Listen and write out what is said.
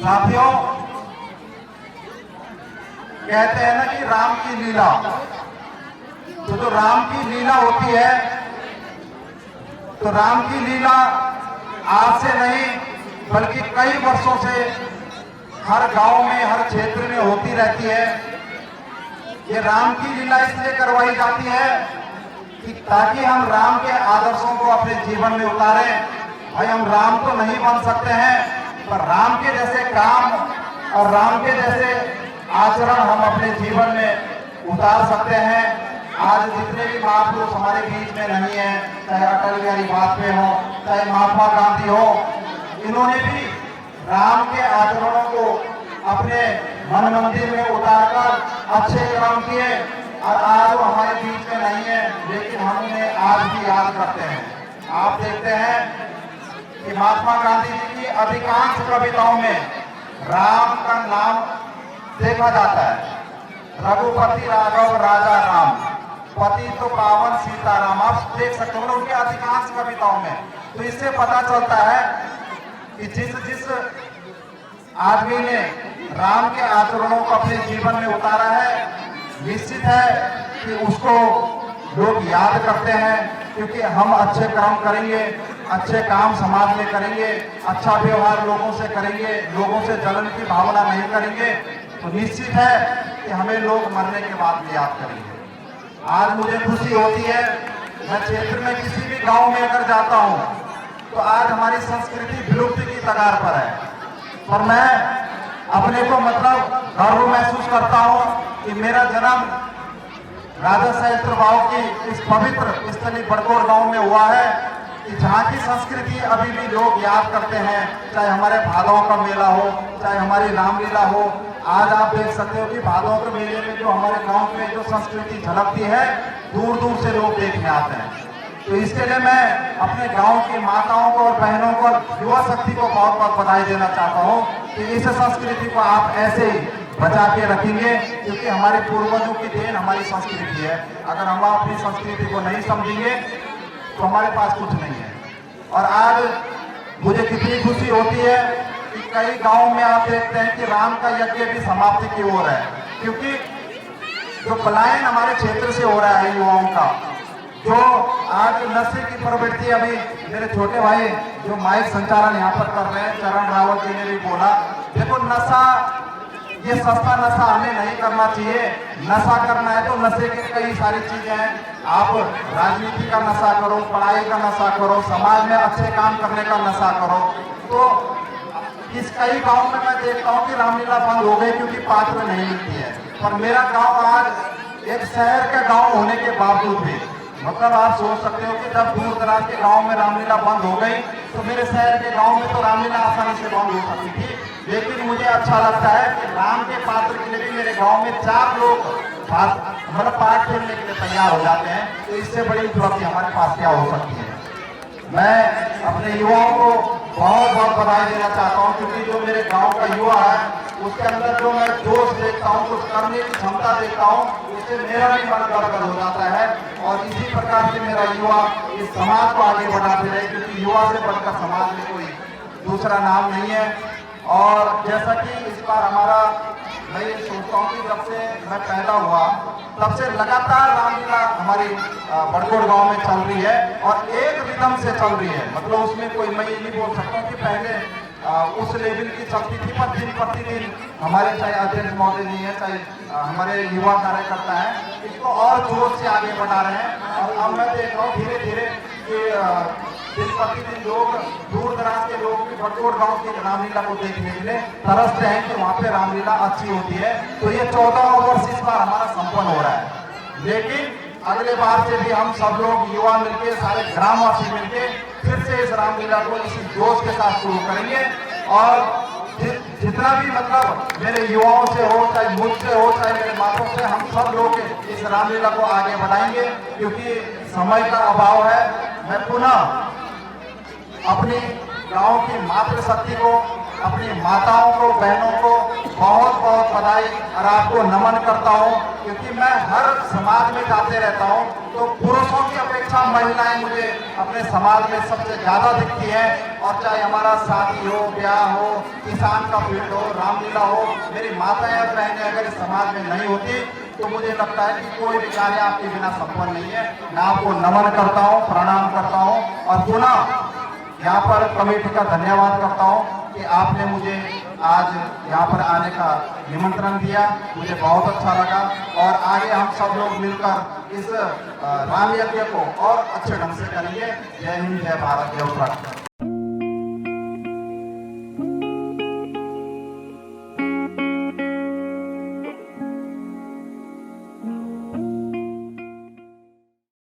साथियों, कहते हैं ना कि राम की लीला, तो जो राम की लीला होती है, तो राम की लीला आज से नहीं बल्कि कई वर्षों से हर गांव में, हर क्षेत्र में होती रहती है। ये राम की लीला इसलिए करवाई जाती है कि ताकि हम राम के आदर्शों को अपने जीवन में उतारें। भाई, हम राम तो नहीं बन सकते हैं, पर राम के जैसे काम और राम के जैसे आचरण हम अपने जीवन में उतार सकते हैं। आज जितने भी महापुरुष हमारे बीच में नहीं है, चाहे अटल बिहारी वाजपेयी हो, चाहे महात्मा गांधी हो, इन्होंने भी राम के आचरणों को अपने मन मंदिर में उतारकर अच्छे काम किए। और आज वो हमारे बीच में नहीं है, लेकिन हम उन्हें आज भी याद करते हैं। आप देखते हैं कि महात्मा गांधी जी की अधिकांश कविताओं में राम का नाम देखा जाता है। रघुपति राघव राजा राम, पति तो पावन सीताराम, आप देख सकते हो उनके अधिकांश कविताओं में। तो इससे पता चलता है कि जिस आदमी ने राम के आचरणों को अपने जीवन में उतारा है, निश्चित है कि उसको लोग याद करते हैं, क्योंकि हम अच्छे काम करेंगे, अच्छे काम समाज में करेंगे, अच्छा व्यवहार लोगों से करेंगे, लोगों से जलन की भावना नहीं करेंगे, तो निश्चित है कि हमें लोग मरने के बाद भी याद करेंगे। आज मुझे खुशी होती है, मैं क्षेत्र में किसी भी गांव में अगर जाता हूं तो आज हमारी संस्कृति विलुप्त की कगार पर है, पर मैं अपने को मतलब गर्व महसूस करता हूं कि मेरा जन्म राजा सहस्त्र भाव की इस पवित्र स्थली बड़कोड़ गांव में हुआ है, कि जहाँ की संस्कृति अभी भी लोग याद करते हैं। चाहे हमारे भादों का मेला हो, चाहे हमारी रामलीला हो, आज आप देख सकते हो कि भादों के मेले में जो हमारे गांव में जो संस्कृति झलकती है, दूर दूर से लोग देखने आते हैं। तो इसके लिए मैं अपने गांव की माताओं को और बहनों को, युवा शक्ति को बहुत बहुत बधाई देना चाहता हूं कि इस संस्कृति को आप ऐसे ही बचा के रखेंगे, क्योंकि हमारे पूर्वजों की देन हमारी संस्कृति है। अगर हम अपनी संस्कृति को नहीं समझेंगे तो हमारे पास कुछ नहीं है। और आज मुझे कितनी खुशी होती है कि कई गाँव में आप देखते हैं कि राम का यज्ञ भी समाप्ति की ओर है, क्योंकि जो पलायन हमारे क्षेत्र से हो रहा है युवाओं का, जो आज नशे की प्रवृत्ति, अभी मेरे छोटे भाई जो माइक संचालन यहाँ पर कर रहे हैं, चरण रावत जी ने भी बोला, देखो नशा, ये सस्ता नशा हमें नहीं करना चाहिए। नशा करना है तो नशे के कई सारी चीजें हैं। आप राजनीति का नशा करो, पढ़ाई का नशा करो, समाज में अच्छे काम करने का नशा करो। तो इस कई गाँव में मैं देखता हूँ कि रामलीला बंद हो गई क्योंकि पात्र नहीं मिलती है। पर मेरा गाँव आज एक शहर का गाँव होने के बावजूद भी, मतलब आप सोच सकते हो कि जब दूर दराज के गांव में रामलीला बंद हो गई, तो मेरे शहर के गांव में तो रामलीला आसानी से बंद हो सकती थी। लेकिन मुझे अच्छा लगता है कि राम के पात्र के लिए भी मेरे गांव में 4 लोग मतलब पाठ खेलने के लिए तैयार हो जाते हैं। तो इससे बड़ी उपलब्धि हमारे पास क्या हो सकती है। मैं अपने युवाओं को बहुत बहुत बधाई देना चाहता हूँ, क्योंकि जो मेरे गाँव का युवा है उसके अंदर जो मैं जोश देखता हूँ, कुछ करने की क्षमता देखता हूँ, उससे मेरा भी मन गदगद हो जाता है। और इसी प्रकार से मेरा युवा इस समाज को आगे बढ़ाते रहे, क्योंकि युवा से बढ़कर समाज में कोई दूसरा नाम नहीं है। और जैसा कि इस बार हमारा, मैं ये सोचता हूँ कि जब से मैं पैदा हुआ तब से लगातार रामलीला हमारी बड़कोड़ गांव में चल रही है, और एक रिदम से चल रही है। मतलब उसमें कोई, मैं ये नहीं बोल सकता कि पहले उस लेवल की चलती थी, पर दिन प्रतिदिन हमारे चाहे अध्यक्ष महोदय जी हैं, चाहे हमारे युवा कार्यकर्ता हैं, इसको और जोर से आगे बढ़ा रहे हैं। और अब मैं देख रहा हूँ धीरे धीरे कि दिन प्रतिदिन लोग, दूर दराज के लोग भी बड़कोड़ गांव की रामलीला को देखने के लिए तरसते हैं कि वहाँ पे रामलीला अच्छी होती है। तो ये 14वां वर्ष इस बार हमारा संपन्न हो रहा है। लेकिन अगले बार से भी हम सब लोग युवा मिलके, सारे ग्रामवासी मिलके फिर से इस रामलीला को इसी जोश के साथ शुरू करेंगे। और जितना भी मतलब मेरे युवाओं से हो, चाहे मुझसे हो, चाहे मेरे माताओं से, हम सब लोग इस रामलीला को आगे बढ़ाएंगे, क्योंकि समय का अभाव है। मैं पुनः अपनी गांव की मातृशक्ति को, अपनी माताओं को, बहनों को बहुत बहुत बधाई और आपको नमन करता हूँ, क्योंकि मैं हर समाज में जाते रहता हूँ तो पुरुषों की अपेक्षा महिलाएं मुझे अपने समाज में सबसे ज्यादा दिखती हैं। और चाहे हमारा शादी हो, ब्याह हो, किसान का फील्ड हो, रामलीला हो, मेरी माताएं और बहनें अगर इस समाज में नहीं होती तो मुझे लगता है कि कोई भी कार्य आपके बिना संपन्न नहीं है। मैं आपको नमन करता हूँ, प्रणाम करता हूँ और पुनः यहाँ पर कमेटी का धन्यवाद करता हूँ कि आपने मुझे आज यहाँ पर आने का निमंत्रण दिया। मुझे बहुत अच्छा लगा और आगे हम सब लोग मिलकर इस राम यज्ञ को और अच्छे ढंग से करेंगे। जय हिंद, जय भारत, जय उत्तराखंड।